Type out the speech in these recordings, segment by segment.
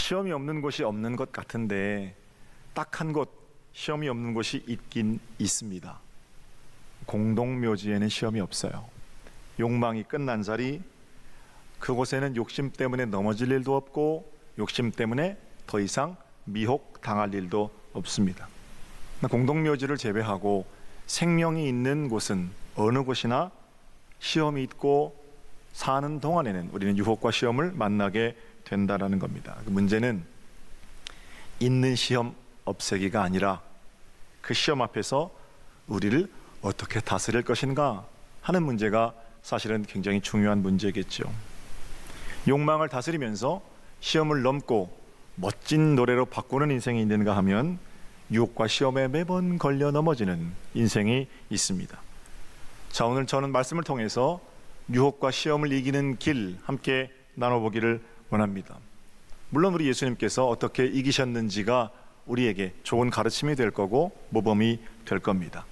시험이 없는 곳이 없는 것 같은데 딱 한 곳 시험이 없는 곳이 있긴 있습니다. 공동묘지에는 시험이 없어요. 욕망이 끝난 자리, 그곳에는 욕심 때문에 넘어질 일도 없고 욕심 때문에 더 이상 미혹당할 일도 없습니다. 공동묘지를 제외하고 생명이 있는 곳은 어느 곳이나 시험이 있고 사는 동안에는 우리는 유혹과 시험을 만나게 된다라는 겁니다. 문제는 있는 시험 없애기가 아니라 그 시험 앞에서 우리를 어떻게 다스릴 것인가 하는 문제가 사실은 굉장히 중요한 문제겠죠. 욕망을 다스리면서 시험을 넘고 멋진 노래로 바꾸는 인생이 있는가 하면 유혹과 시험에 매번 걸려 넘어지는 인생이 있습니다. 자, 오늘 저는 말씀을 통해서 유혹과 시험을 이기는 길 함께 나눠보기를 원합니다. 물론 우리 예수님께서 어떻게 이기셨는지가 우리에게 좋은 가르침이 될 거고 모범이 될 겁니다.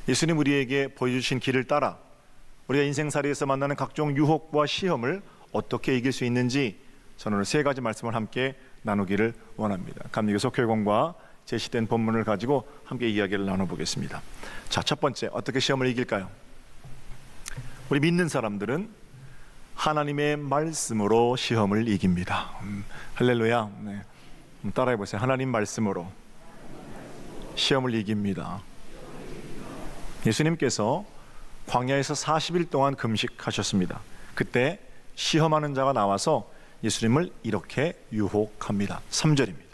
예수님 우리에게 보여주신 길을 따라 우리가 인생살이에서 만나는 각종 유혹과 시험을 어떻게 이길 수 있는지 저는 오늘 세 가지 말씀을 함께 나누기를 원합니다. 감리교서 교회공과 제시된 본문을 가지고 함께 이야기를 나눠보겠습니다. 자, 첫 번째, 어떻게 시험을 이길까요? 우리 믿는 사람들은 하나님의 말씀으로 시험을 이깁니다. 할렐루야. 네. 따라해 보세요. 하나님 말씀으로 시험을 이깁니다. 예수님께서 광야에서 40일 동안 금식하셨습니다. 그때 시험하는 자가 나와서 예수님을 이렇게 유혹합니다. 3절입니다.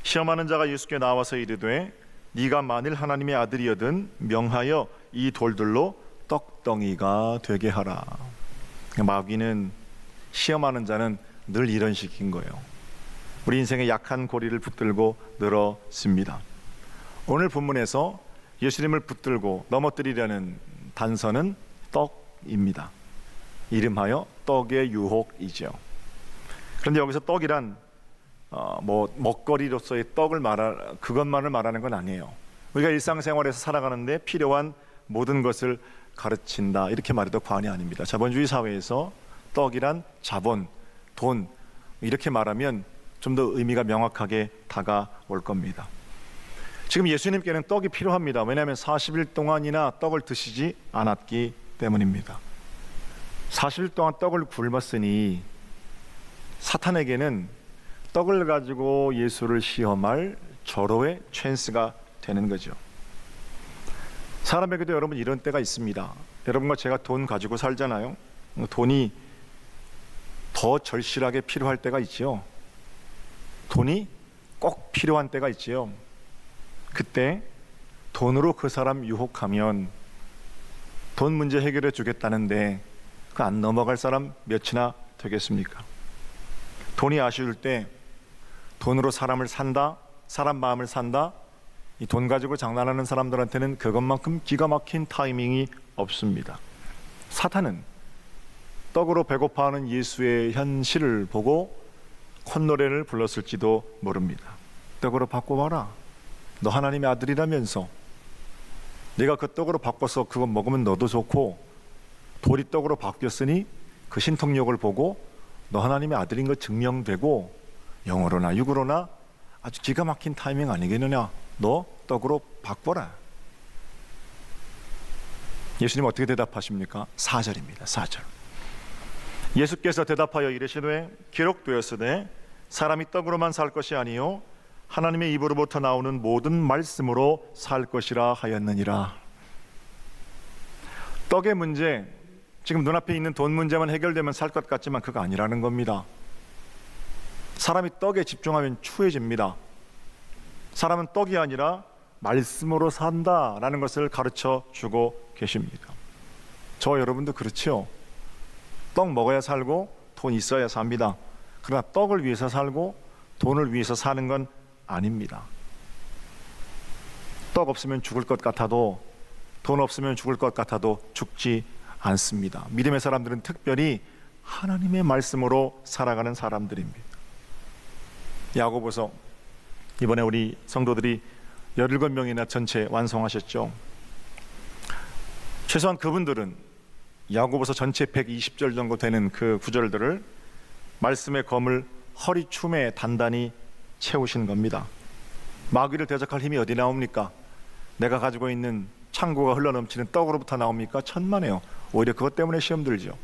시험하는 자가 예수께 나와서 이르되 네가 만일 하나님의 아들이여든 명하여 이 돌들로 떡덩이가 되게 하라. 마귀는 시험하는 자는 늘 이런 식인 거예요. 우리 인생의 약한 고리를 붙들고 늘어집니다. 오늘 본문에서 예수님을 붙들고 넘어뜨리려는 단서는 떡입니다. 이름하여 떡의 유혹이죠. 그런데 여기서 떡이란 먹거리로서의 떡을 그것만을 말하는 건 아니에요. 우리가 일상생활에서 살아가는데 필요한 모든 것을 가르친다 이렇게 말해도 과언이 아닙니다. 자본주의 사회에서 떡이란 자본, 돈 이렇게 말하면 좀 더 의미가 명확하게 다가올 겁니다. 지금 예수님께는 떡이 필요합니다. 왜냐하면 40일 동안이나 떡을 드시지 않았기 때문입니다. 40일 동안 떡을 굶었으니 사탄에게는 떡을 가지고 예수를 시험할 절호의 찬스가 되는 거죠. 사람에게도 여러분 이런 때가 있습니다. 여러분과 제가 돈 가지고 살잖아요. 돈이 더 절실하게 필요할 때가 있지요. 돈이 꼭 필요한 때가 있지요. 그때 돈으로 그 사람 유혹하면 돈 문제 해결해 주겠다는데 그 안 넘어갈 사람 몇이나 되겠습니까? 돈이 아쉬울 때 돈으로 사람을 산다, 사람 마음을 산다. 이 돈 가지고 장난하는 사람들한테는 그것만큼 기가 막힌 타이밍이 없습니다. 사탄은 떡으로 배고파하는 예수의 현실을 보고 콧노래를 불렀을지도 모릅니다. 떡으로 바꿔봐라. 너 하나님의 아들이라면서 네가 그 떡으로 바꿔서 그거 먹으면 너도 좋고 돌이 떡으로 바뀌었으니 그 신통력을 보고 너 하나님의 아들인 거 증명되고 영으로나 육으로나 아주 기가 막힌 타이밍 아니겠느냐. 너 떡으로 바꿔라. 예수님 어떻게 대답하십니까? 4절입니다. 4절. 예수께서 대답하여 이르시되 기록되었으되 사람이 떡으로만 살 것이 아니요 하나님의 입으로부터 나오는 모든 말씀으로 살 것이라 하였느니라. 떡의 문제, 지금 눈앞에 있는 돈 문제만 해결되면 살 것 같지만 그거 아니라는 겁니다. 사람이 떡에 집중하면 추해집니다. 사람은 떡이 아니라 말씀으로 산다라는 것을 가르쳐 주고 계십니다. 저 여러분도 그렇죠? 떡 먹어야 살고 돈 있어야 삽니다. 그러나 떡을 위해서 살고 돈을 위해서 사는 건 아닙니다. 떡 없으면 죽을 것 같아도 돈 없으면 죽을 것 같아도 죽지 않습니다. 믿음의 사람들은 특별히 하나님의 말씀으로 살아가는 사람들입니다. 야고보서 이번에 우리 성도들이 17명이나 전체 완성하셨죠. 최소한 그분들은 야고보서 전체 120절 정도 되는 그 구절들을 말씀의 검을 허리춤에 단단히 채우신 겁니다. 마귀를 대적할 힘이 어디 나옵니까? 내가 가지고 있는 창고가 흘러넘치는 떡으로부터 나옵니까? 천만에요. 오히려 그것 때문에 시험 들죠.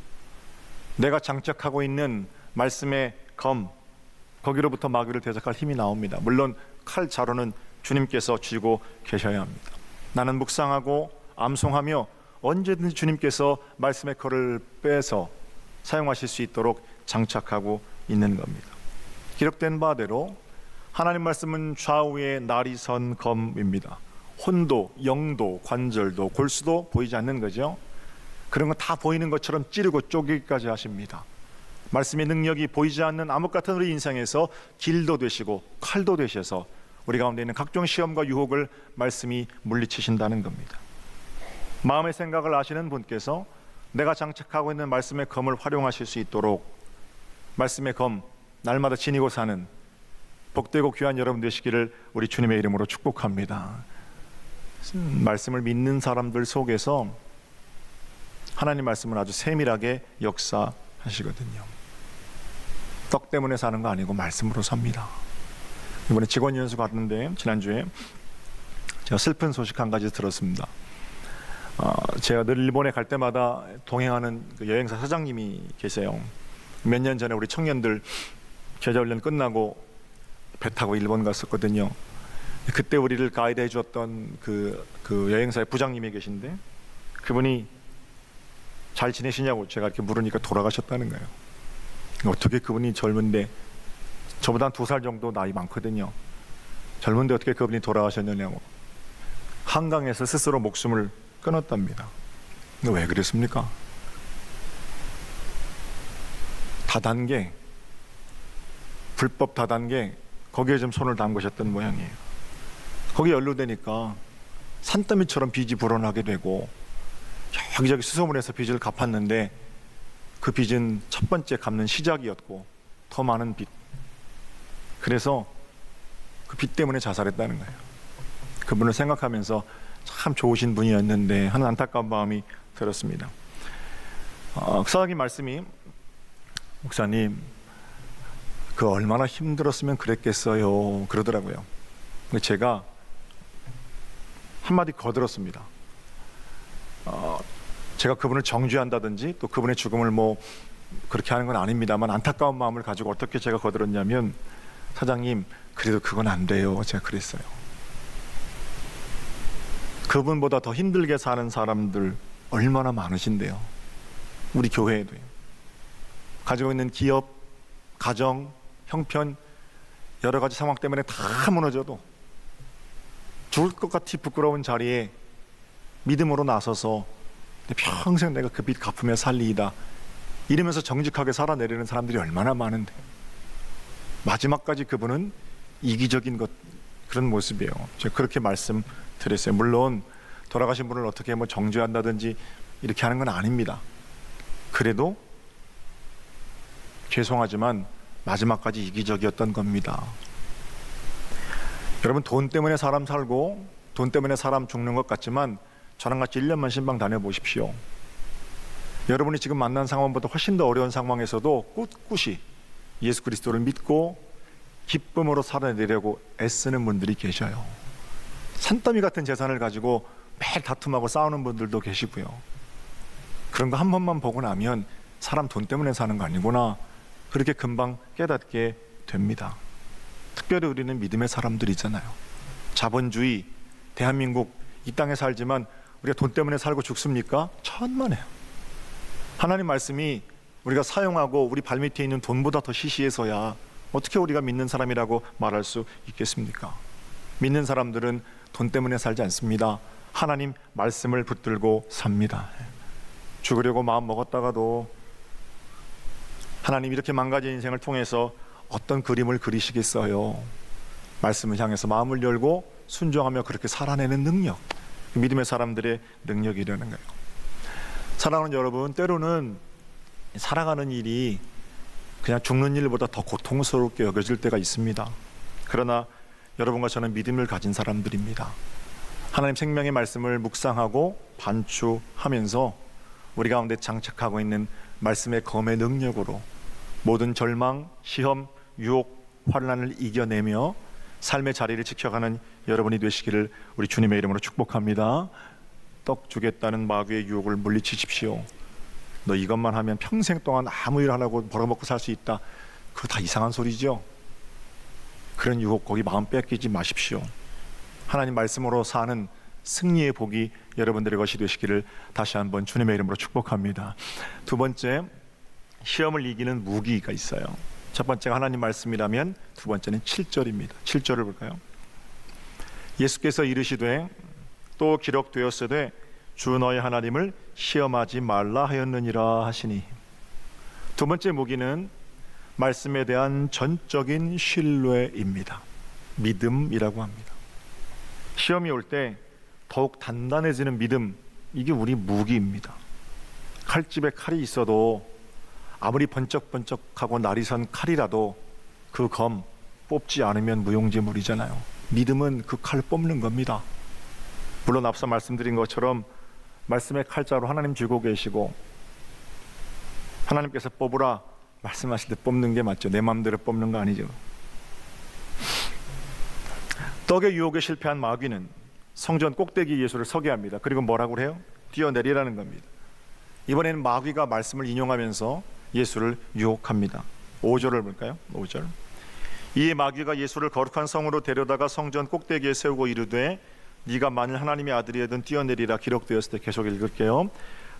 내가 장착하고 있는 말씀의 검, 거기로부터 마귀를 대적할 힘이 나옵니다. 물론 칼 자루는 주님께서 쥐고 계셔야 합니다. 나는 묵상하고 암송하며 언제든지 주님께서 말씀의 칼을 빼서 사용하실 수 있도록 장착하고 있는 겁니다. 기록된 바대로 하나님 말씀은 좌우에 날이 선 검입니다. 혼도, 영도, 관절도, 골수도 보이지 않는 거죠. 그런 거 다 보이는 것처럼 찌르고 쪼개기까지 하십니다. 말씀의 능력이 보이지 않는 암흑 같은 우리 인생에서 길도 되시고 칼도 되셔서 우리 가운데 있는 각종 시험과 유혹을 말씀이 물리치신다는 겁니다. 마음의 생각을 아시는 분께서 내가 장착하고 있는 말씀의 검을 활용하실 수 있도록 말씀의 검 날마다 지니고 사는 복되고 귀한 여러분 되시기를 우리 주님의 이름으로 축복합니다. 말씀을 믿는 사람들 속에서 하나님 말씀을 아주 세밀하게 역사하시거든요. 떡 때문에 사는 거 아니고 말씀으로 삽니다. 이번에 직원 연수 갔는데 지난주에 제가 슬픈 소식 한 가지 들었습니다. 제가 늘 일본에 갈 때마다 동행하는 그 여행사 사장님이 계세요. 몇 년 전에 우리 청년들 계좌훈련 끝나고 배 타고 일본 갔었거든요. 그때 우리를 가이드 해주었던 그 여행사의 부장님이 계신데 그분이 잘 지내시냐고 제가 이렇게 물으니까 돌아가셨다는 거예요. 어떻게 그분이 젊은데 저보다 한 2살 정도 나이 많거든요. 젊은데 어떻게 그분이 돌아가셨느냐고. 한강에서 스스로 목숨을 끊었답니다. 왜 그랬습니까? 다단계, 불법 다단계 거기에 좀 손을 담그셨던 모양이에요. 거기에 연루되니까 산더미처럼 빚이 불어나게 되고 여기저기 수소문해서 빚을 갚았는데 그 빚은 첫 번째 갚는 시작이었고 더 많은 빚. 그래서 그 빚 때문에 자살했다는 거예요. 그분을 생각하면서 참 좋으신 분이었는데 하는 안타까운 마음이 들었습니다. 사장님 말씀이 목사님 그 얼마나 힘들었으면 그랬겠어요 그러더라고요. 제가 한마디 거들었습니다. 제가 그분을 정죄한다든지 또 그분의 죽음을 뭐 그렇게 하는 건 아닙니다만 안타까운 마음을 가지고 어떻게 제가 거들었냐면 사장님 그래도 그건 안 돼요 제가 그랬어요. 그분보다 더 힘들게 사는 사람들 얼마나 많으신데요. 우리 교회에도요. 가지고 있는 기업, 가정, 형편 여러 가지 상황 때문에 다 무너져도 죽을 것 같이 부끄러운 자리에 믿음으로 나서서 평생 내가 그 빚 갚으며 살리이다 이러면서 정직하게 살아내려는 사람들이 얼마나 많은데 마지막까지 그분은 이기적인 그런 모습이에요. 제가 그렇게 말씀드렸어요. 물론 돌아가신 분을 어떻게 뭐 정죄한다든지 이렇게 하는 건 아닙니다. 그래도 죄송하지만 마지막까지 이기적이었던 겁니다. 여러분 돈 때문에 사람 살고 돈 때문에 사람 죽는 것 같지만 저랑 같이 1년만 신방 다녀보십시오. 여러분이 지금 만난 상황보다 훨씬 더 어려운 상황에서도 꿋꿋이 예수 그리스도를 믿고 기쁨으로 살아내려고 애쓰는 분들이 계셔요. 산더미 같은 재산을 가지고 매일 다툼하고 싸우는 분들도 계시고요. 그런 거 한 번만 보고 나면 사람 돈 때문에 사는 거 아니구나 그렇게 금방 깨닫게 됩니다. 특별히 우리는 믿음의 사람들이잖아요. 자본주의, 대한민국 이 땅에 살지만 우리가 돈 때문에 살고 죽습니까? 천만에요. 하나님 말씀이 우리가 사용하고 우리 발밑에 있는 돈보다 더 시시해서야 어떻게 우리가 믿는 사람이라고 말할 수 있겠습니까? 믿는 사람들은 돈 때문에 살지 않습니다. 하나님 말씀을 붙들고 삽니다. 죽으려고 마음 먹었다가도 하나님 이렇게 망가진 인생을 통해서 어떤 그림을 그리시겠어요? 말씀을 향해서 마음을 열고 순종하며 그렇게 살아내는 능력, 믿음의 사람들의 능력이라는 거예요. 사랑하는 여러분, 때로는 살아가는 일이 그냥 죽는 일보다 더 고통스럽게 여겨질 때가 있습니다. 그러나 여러분과 저는 믿음을 가진 사람들입니다. 하나님 생명의 말씀을 묵상하고 반추하면서 우리 가운데 장착하고 있는 말씀의 검의 능력으로 모든 절망, 시험, 유혹, 환난을 이겨내며 삶의 자리를 지켜가는 여러분이 되시기를 우리 주님의 이름으로 축복합니다. 떡 주겠다는 마귀의 유혹을 물리치십시오. 너 이것만 하면 평생 동안 아무 일 안 하고 벌어먹고 살 수 있다. 그거 다 이상한 소리죠. 그런 유혹 거기 마음 뺏기지 마십시오. 하나님 말씀으로 사는 승리의 복이 여러분들의 것이 되시기를 다시 한번 주님의 이름으로 축복합니다. 두 번째, 시험을 이기는 무기가 있어요. 첫 번째가 하나님 말씀이라면 두 번째는 7절입니다. 7절을 볼까요? 예수께서 이르시되 또 기록되었으되 주 너의 하나님을 시험하지 말라 하였느니라 하시니. 두 번째 무기는 말씀에 대한 전적인 신뢰입니다. 믿음이라고 합니다. 시험이 올 때 더욱 단단해지는 믿음, 이게 우리 무기입니다. 칼집에 칼이 있어도 아무리 번쩍번쩍하고 날이 선 칼이라도 그 검 뽑지 않으면 무용지물이잖아요. 믿음은 그 칼을 뽑는 겁니다. 물론 앞서 말씀드린 것처럼 말씀의 칼자루 하나님 쥐고 계시고 하나님께서 뽑으라 말씀하실 때 뽑는 게 맞죠. 내 마음대로 뽑는 거 아니죠. 떡의 유혹에 실패한 마귀는 성전 꼭대기 예수를 서게 합니다. 그리고 뭐라고 해요? 뛰어내리라는 겁니다. 이번에는 마귀가 말씀을 인용하면서 예수를 유혹합니다. 5절을 볼까요? 5절. 이에 마귀가 예수를 거룩한 성으로 데려다가 성전 꼭대기에 세우고 이르되 네가 만일 하나님의 아들이거든 뛰어내리라 기록되었을 때. 계속 읽을게요.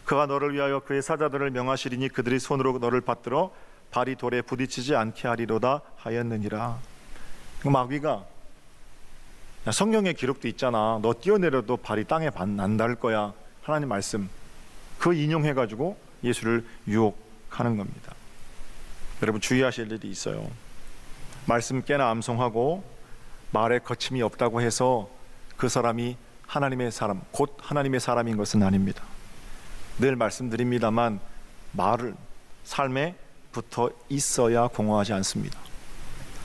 그가 너를 위하여 그의 사자들을 명하시리니 그들이 손으로 너를 받들어 발이 돌에 부딪히지 않게 하리로다 하였느니라. 마귀가 성경에 기록도 있잖아. 너 뛰어내려도 발이 땅에 안 닿을 거야. 하나님 말씀. 그 인용해가지고 예수를 유혹하는 겁니다. 여러분 주의하실 일이 있어요. 말씀 깨나 암송하고 말에 거침이 없다고 해서 그 사람이 하나님의 사람, 곧 하나님의 사람인 것은 아닙니다. 늘 말씀드립니다만 말을 삶에 붙어 있어야 공허하지 않습니다.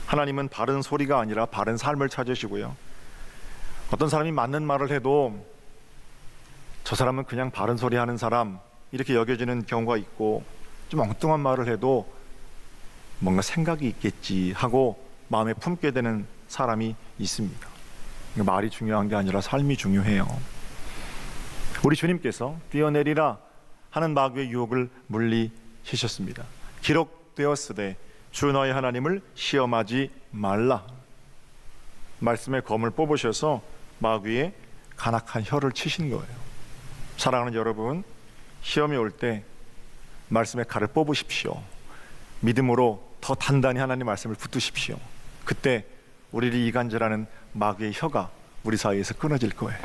하나님은 바른 소리가 아니라 바른 삶을 찾으시고요. 어떤 사람이 맞는 말을 해도 저 사람은 그냥 바른 소리 하는 사람 이렇게 여겨지는 경우가 있고, 좀 엉뚱한 말을 해도 뭔가 생각이 있겠지 하고 마음에 품게 되는 사람이 있습니다. 말이 중요한 게 아니라 삶이 중요해요. 우리 주님께서 뛰어내리라 하는 마귀의 유혹을 물리치셨습니다. 기록되었으되 주 너의 하나님을 시험하지 말라. 말씀의 검을 뽑으셔서 마귀의 간악한 혀를 치신 거예요. 사랑하는 여러분, 시험이 올 때 말씀의 칼을 뽑으십시오. 믿음으로 더 단단히 하나님 말씀을 붙드십시오. 그때 우리를 이간질하는 마귀의 혀가 우리 사이에서 끊어질 거예요.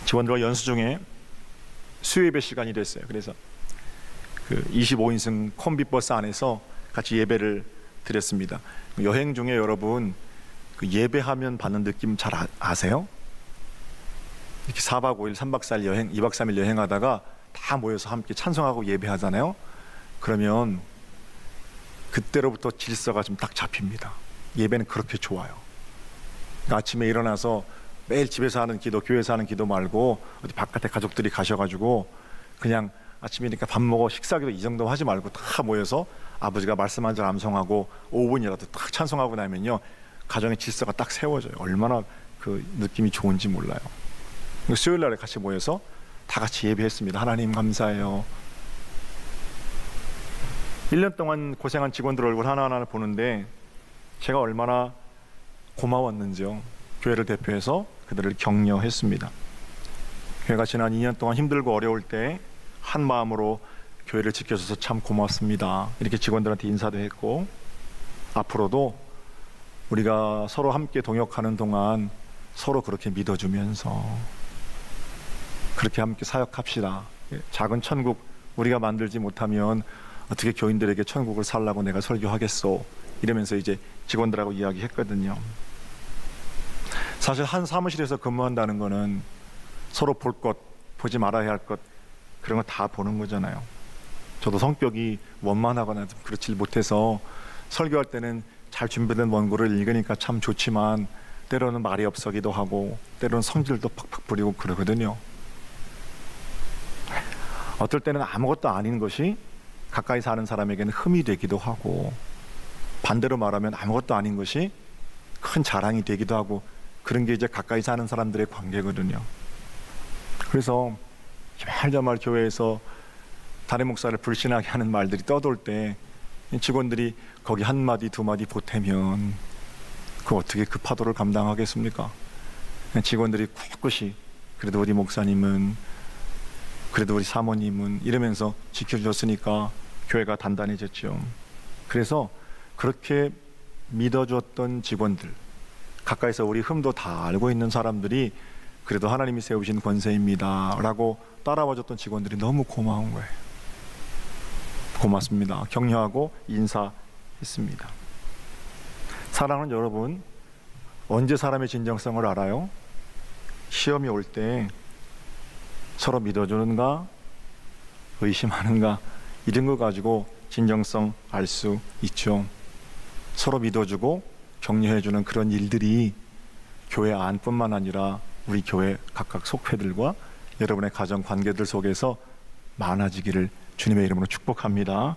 직원들과 연수 중에 수요예배 시간이 됐어요. 그래서 그 25인승 콤비버스 안에서 같이 예배를 드렸습니다. 여행 중에 여러분 그 예배하면 받는 느낌 잘 아세요? 이렇게 4박 5일 3박 4일 여행, 2박 3일 여행하다가 다 모여서 함께 찬송하고 예배하잖아요. 그러면 그때로부터 질서가 좀 딱 잡힙니다. 예배는 그렇게 좋아요. 그러니까 아침에 일어나서 매일 집에서 하는 기도, 교회에서 하는 기도 말고 어디 바깥에 가족들이 가셔가지고 그냥 아침이니까 밥 먹어 식사기도 이 정도 하지 말고 다 모여서 아버지가 말씀 한 절 암송하고 5분이라도 딱 찬송하고 나면요, 가정의 질서가 딱 세워져요. 얼마나 그 느낌이 좋은지 몰라요. 수요일 날에 같이 모여서 다 같이 예배했습니다. 하나님 감사해요. 1년 동안 고생한 직원들 얼굴 하나하나 보는데 제가 얼마나 고마웠는지요. 교회를 대표해서 그들을 격려했습니다. 교회가 지난 2년 동안 힘들고 어려울 때 한 마음으로 교회를 지켜줘서 참 고맙습니다. 이렇게 직원들한테 인사도 했고, 앞으로도 우리가 서로 함께 동역하는 동안 서로 그렇게 믿어주면서 그렇게 함께 사역합시다. 작은 천국 우리가 만들지 못하면 어떻게 교인들에게 천국을 살라고 내가 설교하겠소, 이러면서 이제 직원들하고 이야기했거든요. 사실 한 사무실에서 근무한다는 거는 서로 볼 것, 보지 말아야 할 것, 그런 거 다 보는 거잖아요. 저도 성격이 원만하거나 좀 그렇지 못해서 설교할 때는 잘 준비된 원고를 읽으니까 참 좋지만 때로는 말이 없어기도 하고 때로는 성질도 팍팍 부리고 그러거든요. 어떨 때는 아무것도 아닌 것이 가까이 사는 사람에게는 흠이 되기도 하고 반대로 말하면 아무것도 아닌 것이 큰 자랑이 되기도 하고, 그런 게 이제 가까이 사는 사람들의 관계거든요. 그래서 정말 교회에서 담임 목사를 불신하게 하는 말들이 떠돌 때 직원들이 거기 한 마디 두 마디 보태면 그 어떻게 그 파도를 감당하겠습니까? 직원들이 꿋꿋이 그래도 우리 목사님은, 그래도 우리 사모님은 이러면서 지켜줬으니까 교회가 단단해졌죠. 그래서 그렇게 믿어줬던 직원들, 가까이서 우리 흠도 다 알고 있는 사람들이 그래도 하나님이 세우신 권세입니다 라고 따라와줬던 직원들이 너무 고마운 거예요. 고맙습니다. 격려하고 인사했습니다. 사랑하는 여러분, 언제 사람의 진정성을 알아요? 시험이 올 때 서로 믿어주는가 의심하는가, 이런 거 가지고 진정성 알 수 있죠. 서로 믿어주고 격려해주는 그런 일들이 교회 안뿐만 아니라 우리 교회 각각 속회들과 여러분의 가정 관계들 속에서 많아지기를 주님의 이름으로 축복합니다.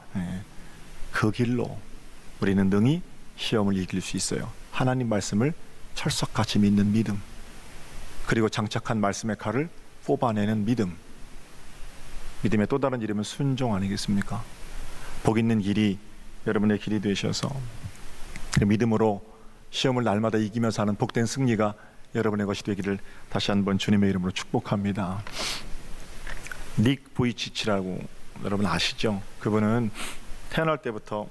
그 길로 우리는 능히 시험을 이길 수 있어요. 하나님 말씀을 철석같이 믿는 믿음, 그리고 장착한 말씀의 칼을 뽑아내는 믿음. 믿음의 또 다른 이름은 순종 아니겠습니까? 복 있는 길이 여러분의 길이 되셔서 그 믿음으로 시험을 날마다 이기며 사는 복된 승리가 여러분의 것이 되기를 다시 한번 주님의 이름으로 축복합니다. 닉 부이치치라고 여러분 아시죠? 그분은 태어날 때부터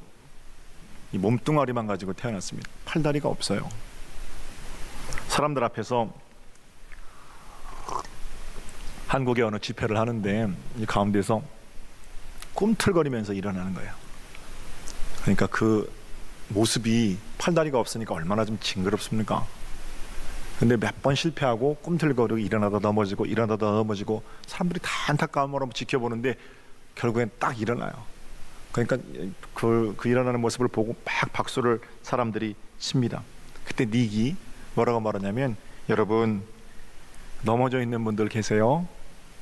이 몸뚱아리만 가지고 태어났습니다. 팔다리가 없어요. 사람들 앞에서 한국의 어느 집회를 하는데 이 가운데서 꿈틀거리면서 일어나는 거예요. 그러니까 그 모습이, 팔다리가 없으니까 얼마나 좀 징그럽습니까? 근데 몇 번 실패하고 꿈틀거리고 일어나다 넘어지고 일어나다 넘어지고 사람들이 다 안타까움으로 지켜보는데 결국엔 딱 일어나요. 그러니까 그 일어나는 모습을 보고 막 박수를 사람들이 칩니다. 그때 닉이 뭐라고 말하냐면, 여러분 넘어져 있는 분들 계세요?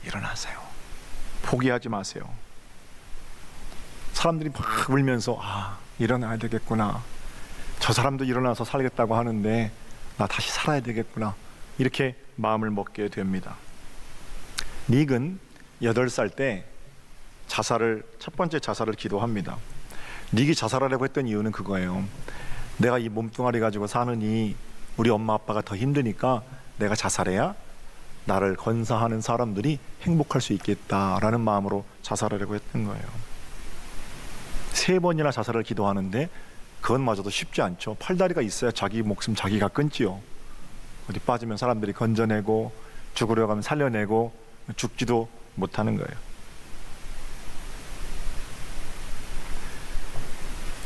일어나세요. 포기하지 마세요. 사람들이 막 울면서 일어나야 되겠구나, 저 사람도 일어나서 살겠다고 하는데 나 다시 살아야 되겠구나, 이렇게 마음을 먹게 됩니다. 닉은 8살 때 첫 번째 자살을 기도합니다. 닉이 자살하려고 했던 이유는 그거예요. 내가 이 몸뚱아리 가지고 사느니 우리 엄마 아빠가 더 힘드니까 내가 자살해야 나를 건사하는 사람들이 행복할 수 있겠다라는 마음으로 자살하려고 했던 거예요. 3번이나 자살을 기도하는데 그것마저도 쉽지 않죠. 팔다리가 있어야 자기 목숨 자기가 끊지요. 어디 빠지면 사람들이 건져내고, 죽으려고 하면 살려내고, 죽지도 못하는 거예요.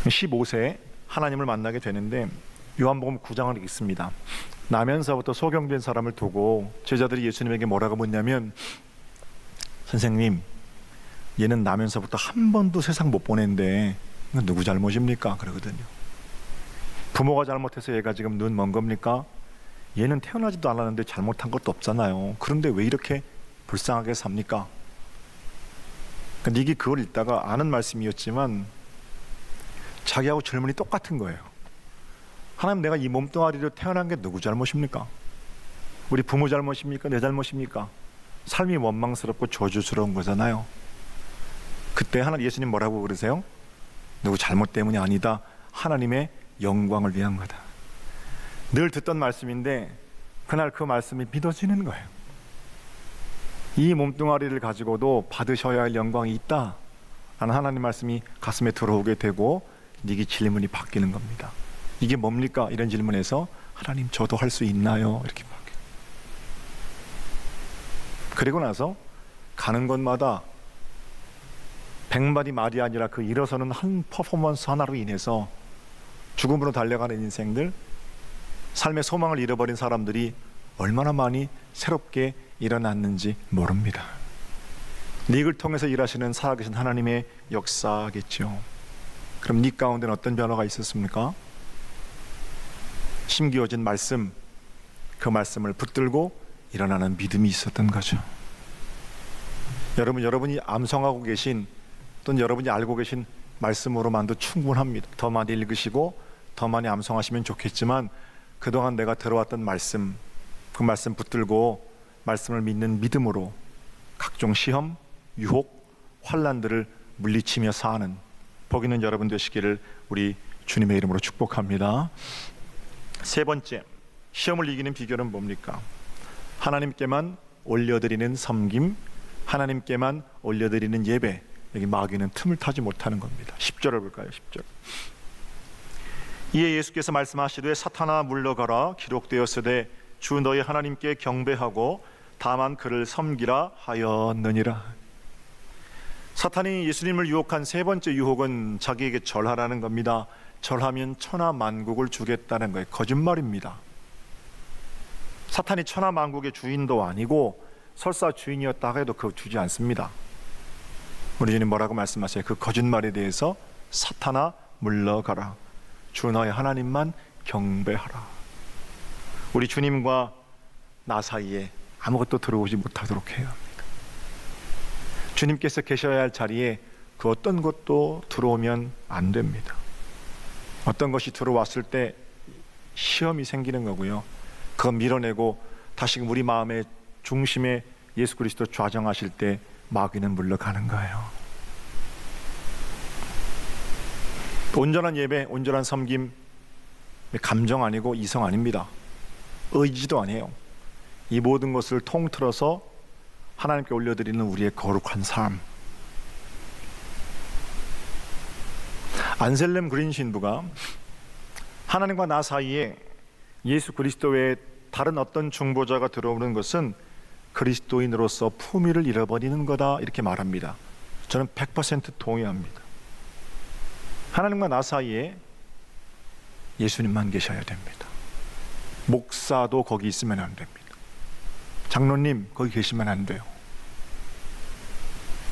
15세 하나님을 만나게 되는데 요한복음 9장을 읽습니다. 나면서부터 소경된 사람을 두고 제자들이 예수님에게 뭐라고 묻냐면, 선생님, 얘는 나면서부터 한 번도 세상 못 보낸데 누구 잘못입니까? 그러거든요. 부모가 잘못해서 얘가 지금 눈 먼 겁니까? 얘는 태어나지도 않았는데 잘못한 것도 없잖아요. 그런데 왜 이렇게 불쌍하게 삽니까? 그러니까 닉이 그걸 읽다가 아는 말씀이었지만 자기하고 질문이 똑같은 거예요. 하나님, 내가 이 몸뚱아리로 태어난 게 누구 잘못입니까? 우리 부모 잘못입니까? 내 잘못입니까? 삶이 원망스럽고 저주스러운 거잖아요. 그때 예수님 뭐라고 그러세요? 누구 잘못 때문이 아니다, 하나님의 영광을 위한 거다. 늘 듣던 말씀인데 그날 그 말씀이 믿어지는 거예요. 이 몸뚱아리를 가지고도 받으셔야 할 영광이 있다 라는 하나님 말씀이 가슴에 들어오게 되고 닉이 질문이 바뀌는 겁니다. 이게 뭡니까? 이런 질문에서 하나님, 저도 할 수 있나요? 이렇게 바뀌어요. 그리고 나서 가는 곳마다 100마디 말이 아니라 그 일어서는 한 퍼포먼스 하나로 인해서 죽음으로 달려가는 인생들, 삶의 소망을 잃어버린 사람들이 얼마나 많이 새롭게 일어났는지 모릅니다. 닉을 통해서 일하시는 살아계신 하나님의 역사겠죠. 그럼 닉 가운데는 어떤 변화가 있었습니까? 심기어진 말씀, 그 말씀을 붙들고 일어나는 믿음이 있었던 거죠. 여러분이 암송하고 계신, 또는 여러분이 알고 계신 말씀으로만도 충분합니다. 더 많이 읽으시고 더 많이 암송하시면 좋겠지만 그동안 내가 들어왔던 말씀, 그 말씀 붙들고 말씀을 믿는 믿음으로 각종 시험, 유혹, 환난들을 물리치며 사는 복 있는 여러분 되시기를 우리 주님의 이름으로 축복합니다. 세 번째, 시험을 이기는 비결은 뭡니까? 하나님께만 올려드리는 섬김, 하나님께만 올려드리는 예배. 여기 마귀는 틈을 타지 못하는 겁니다. 10절을 볼까요? 10절. 이에 예수께서 말씀하시되 사탄아 물러가라, 기록되었으되 주 너희 하나님께 경배하고 다만 그를 섬기라 하였느니라. 사탄이 예수님을 유혹한 세 번째 유혹은 자기에게 절하라는 겁니다. 절하면 천하 만국을 주겠다는 거예요. 거짓말입니다. 사탄이 천하 만국의 주인도 아니고 설사 주인이었다 해도 그거 주지 않습니다. 우리 주님 뭐라고 말씀하세요? 그 거짓말에 대해서 사탄아 물러가라, 주 너의 하나님만 경배하라. 우리 주님과 나 사이에 아무것도 들어오지 못하도록 해야 합니다. 주님께서 계셔야 할 자리에 그 어떤 것도 들어오면 안 됩니다. 어떤 것이 들어왔을 때 시험이 생기는 거고요, 그거 밀어내고 다시금 우리 마음의 중심에 예수 그리스도 좌정하실 때 마귀는 물러가는 거예요. 온전한 예배, 온전한 섬김, 감정 아니고 이성 아닙니다. 의지도 아니에요. 이 모든 것을 통틀어서 하나님께 올려드리는 우리의 거룩한 삶. 안셀렘 그린 신부가 하나님과 나 사이에 예수 그리스도 외에 다른 어떤 중보자가 들어오는 것은 그리스도인으로서 품위를 잃어버리는 거다, 이렇게 말합니다. 저는 100% 동의합니다. 하나님과 나 사이에 예수님만 계셔야 됩니다. 목사도 거기 있으면 안 됩니다. 장로님 거기 계시면 안 돼요.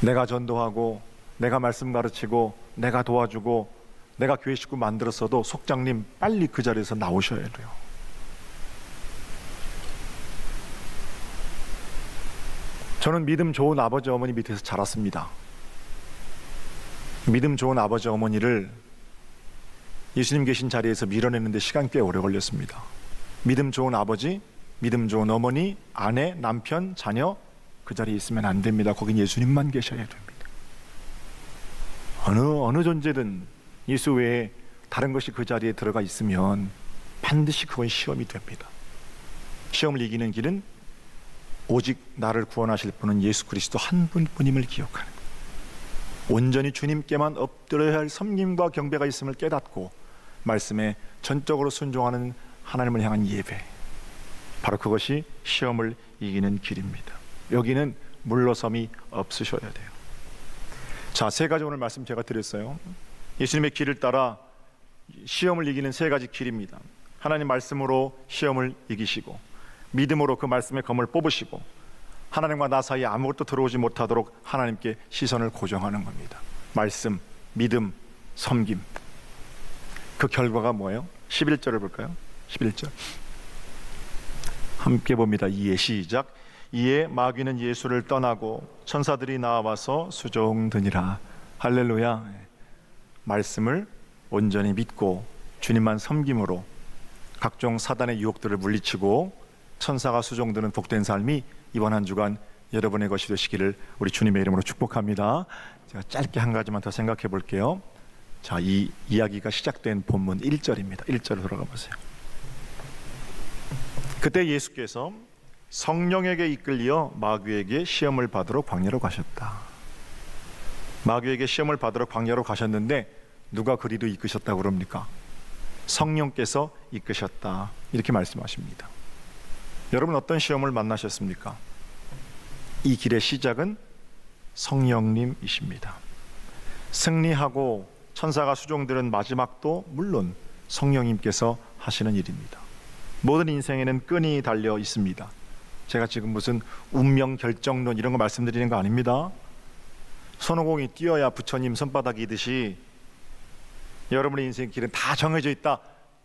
내가 전도하고 내가 말씀 가르치고 내가 도와주고 내가 교회 식구 만들었어도 속장님 빨리 그 자리에서 나오셔야 돼요. 저는 믿음 좋은 아버지 어머니 밑에서 자랐습니다. 믿음 좋은 아버지 어머니를 예수님 계신 자리에서 밀어내는데 시간 꽤 오래 걸렸습니다. 믿음 좋은 아버지, 믿음 좋은 어머니, 아내, 남편, 자녀 그 자리에 있으면 안 됩니다. 거긴 예수님만 계셔야 됩니다. 어느 존재든 예수 외에 다른 것이 그 자리에 들어가 있으면 반드시 그건 시험이 됩니다. 시험을 이기는 길은 오직 나를 구원하실 분은 예수 그리스도 한 분뿐임을 기억하는 거예요. 온전히 주님께만 엎드려야 할 섬김과 경배가 있음을 깨닫고 말씀에 전적으로 순종하는 하나님을 향한 예배, 바로 그것이 시험을 이기는 길입니다. 여기는 물러섬이 없으셔야 돼요. 자, 세 가지 오늘 말씀 제가 드렸어요. 예수님의 길을 따라 시험을 이기는 세 가지 길입니다. 하나님 말씀으로 시험을 이기시고, 믿음으로 그 말씀의 검을 뽑으시고, 하나님과 나 사이에 아무것도 들어오지 못하도록 하나님께 시선을 고정하는 겁니다. 말씀, 믿음, 섬김. 그 결과가 뭐예요? 11절을 볼까요? 11절 함께 봅니다. 이에 시작. 이에 마귀는 예수를 떠나고 천사들이 나와서 수종드니라. 할렐루야. 말씀을 온전히 믿고 주님만 섬김으로 각종 사단의 유혹들을 물리치고 천사가 수종드는 복된 삶이 이번 한 주간 여러분의 것이 되시기를 우리 주님의 이름으로 축복합니다. 제가 짧게 한 가지만 더 생각해 볼게요. 자, 이 이야기가 시작된 본문 1절입니다. 1절로 돌아가 보세요. 그때 예수께서 성령에게 이끌려 마귀에게 시험을 받으러 광야로 가셨다. 마귀에게 시험을 받으러 광야로 가셨는데 누가 그리도 이끄셨다고 그럽니까? 성령께서 이끄셨다, 이렇게 말씀하십니다. 여러분 어떤 시험을 만나셨습니까? 이 길의 시작은 성령님이십니다. 승리하고 천사가 수종드는 마지막도 물론 성령님께서 하시는 일입니다. 모든 인생에는 끈이 달려 있습니다. 제가 지금 무슨 운명 결정론 이런 거 말씀드리는 거 아닙니다. 손오공이 뛰어야 부처님 손바닥이듯이 여러분의 인생 길은 다 정해져 있다,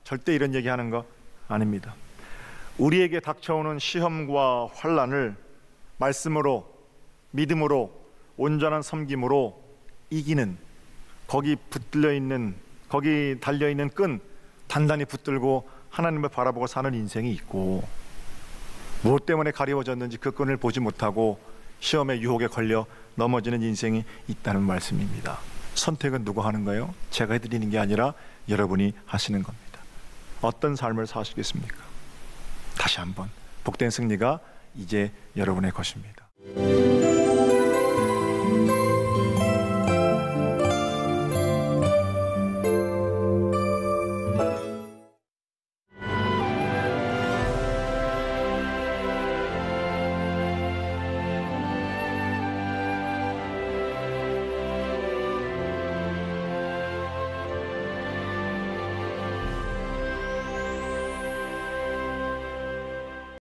절대 이런 얘기하는 거 아닙니다. 우리에게 닥쳐오는 시험과 환난을 말씀으로, 믿음으로, 온전한 섬김으로 이기는 거기 달려 있는 끈 단단히 붙들고 하나님을 바라보고 사는 인생이 있고, 무엇 때문에 가리워졌는지 그 끈을 보지 못하고 시험의 유혹에 걸려 넘어지는 인생이 있다는 말씀입니다. 선택은 누가 하는 거예요? 제가 해드리는 게 아니라 여러분이 하시는 겁니다. 어떤 삶을 사시겠습니까? 다시 한번, 복된 승리가 이제 여러분의 것입니다.